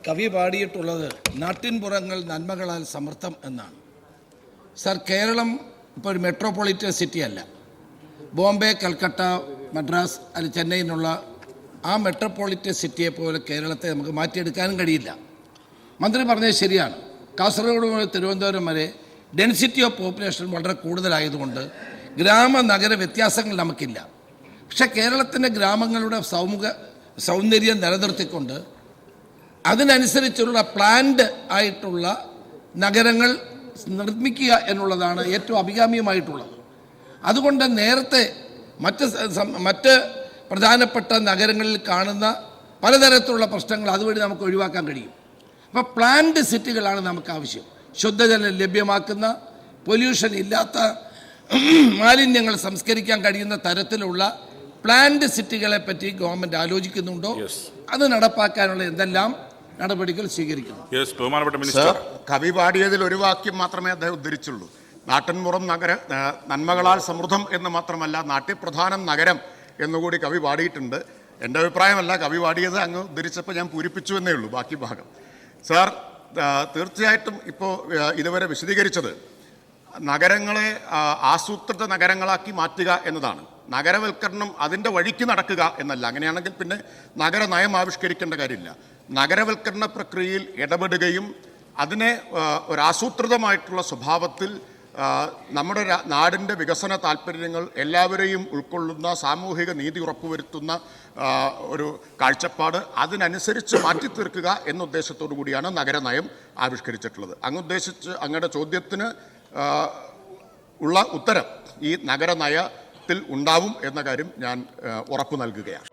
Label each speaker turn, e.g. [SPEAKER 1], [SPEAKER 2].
[SPEAKER 1] കവി പാടിയിട്ടുള്ളത് നാട്ടിൻപുറങ്ങൾ നന്മകളാൽ സമൃദ്ധം എന്നാണ്. സർ, കേരളം ഇപ്പോൾ ഒരു മെട്രോപൊളിറ്റൻ സിറ്റി അല്ല. ബോംബെ, കൽക്കട്ട, മദ്രാസ് അല്ലെങ്കിൽ ചെന്നൈ എന്നുള്ള ആ മെട്രോപൊളിറ്റൻ സിറ്റിയെ പോലെ കേരളത്തെ നമുക്ക് മാറ്റിയെടുക്കാനും കഴിയില്ല. മന്ത്രി പറഞ്ഞത് ശരിയാണ്. കാസർഗോഡ് മുതൽ തിരുവനന്തപുരം വരെ ഡെൻസിറ്റി ഓഫ് പോപ്പുലേഷൻ വളരെ കൂടുതലായതുകൊണ്ട് ഗ്രാമ നഗര വ്യത്യാസങ്ങൾ നമുക്കില്ല. പക്ഷേ കേരളത്തിൻ്റെ ഗ്രാമങ്ങളുടെ സൗന്ദര്യം നിലനിർത്തിക്കൊണ്ട് അതിനനുസരിച്ചുള്ള പ്ലാൻഡ് ആയിട്ടുള്ള നഗരങ്ങൾ നിർമ്മിക്കുക എന്നുള്ളതാണ് ഏറ്റവും അഭികാമ്യമായിട്ടുള്ളത്. അതുകൊണ്ട് നേരത്തെ മറ്റ് പ്രധാനപ്പെട്ട നഗരങ്ങളിൽ കാണുന്ന പലതരത്തിലുള്ള പ്രശ്നങ്ങൾ അതുവഴി നമുക്ക് ഒഴിവാക്കാൻ കഴിയും. അപ്പോൾ പ്ലാൻഡ് സിറ്റികളാണ് നമുക്ക് ആവശ്യം. ശുദ്ധജലം ലഭ്യമാക്കുന്ന, പൊല്യൂഷൻ ഇല്ലാത്ത, മാലിന്യങ്ങൾ സംസ്കരിക്കാൻ കഴിയുന്ന തരത്തിലുള്ള പ്ലാൻഡ് സിറ്റികളെ പറ്റി ഗവൺമെൻറ് ആലോചിക്കുന്നുണ്ടോ? അത് നടപ്പാക്കാനുള്ള എന്തെല്ലാം നടപടികൾ സ്വീകരിക്കണം?
[SPEAKER 2] കവി പാടിയതിൽ ഒരു വാക്യം മാത്രമേ അദ്ദേഹം ഉദ്ധരിച്ചുള്ളൂ. നാട്ടിൻപുറം നന്മകളാൽ സമൃദ്ധം എന്ന് മാത്രമല്ല, നാട്യപ്രധാനം നഗരം എന്നുകൂടി കവി പാടിയിട്ടുണ്ട്. എൻ്റെ അഭിപ്രായമല്ല, കവി പാടിയത് അങ്ങ് ഉദ്ധരിച്ചപ്പോൾ ഞാൻ പൂരിപ്പിച്ചു എന്നേ ഉള്ളൂ ബാക്കി ഭാഗം. സാർ, തീർച്ചയായിട്ടും ഇപ്പോൾ ഇതുവരെ വിശദീകരിച്ചത് നഗരങ്ങളെ ആസൂത്രിത നഗരങ്ങളാക്കി മാറ്റുക എന്നതാണ്. നഗരവൽക്കരണം അതിൻ്റെ വഴിക്ക് നടക്കുക എന്നല്ല. അങ്ങനെയാണെങ്കിൽ പിന്നെ നഗര നയം ആവിഷ്കരിക്കേണ്ട കാര്യമില്ല. നഗരവൽക്കരണ പ്രക്രിയയിൽ ഇടപെടുകയും അതിനെ ഒരാസൂത്രിതമായിട്ടുള്ള സ്വഭാവത്തിൽ നമ്മുടെ നാടിൻ്റെ വികസന താല്പര്യങ്ങൾ എല്ലാവരെയും ഉൾക്കൊള്ളുന്ന, സാമൂഹിക നീതി ഉറപ്പുവരുത്തുന്ന ഒരു കാഴ്ചപ്പാട് അതിനനുസരിച്ച് മാറ്റിത്തീർക്കുക എന്ന ഉദ്ദേശത്തോടു കൂടിയാണ് നഗരനയം ആവിഷ്കരിച്ചിട്ടുള്ളത്. അങ്ങയുടെ ചോദ്യത്തിന് ഉള്ള ഉത്തരം ഈ നഗരനയത്തിൽ ഉണ്ടാവും എന്ന കാര്യം ഞാൻ ഉറപ്പു നൽകുകയാണ്.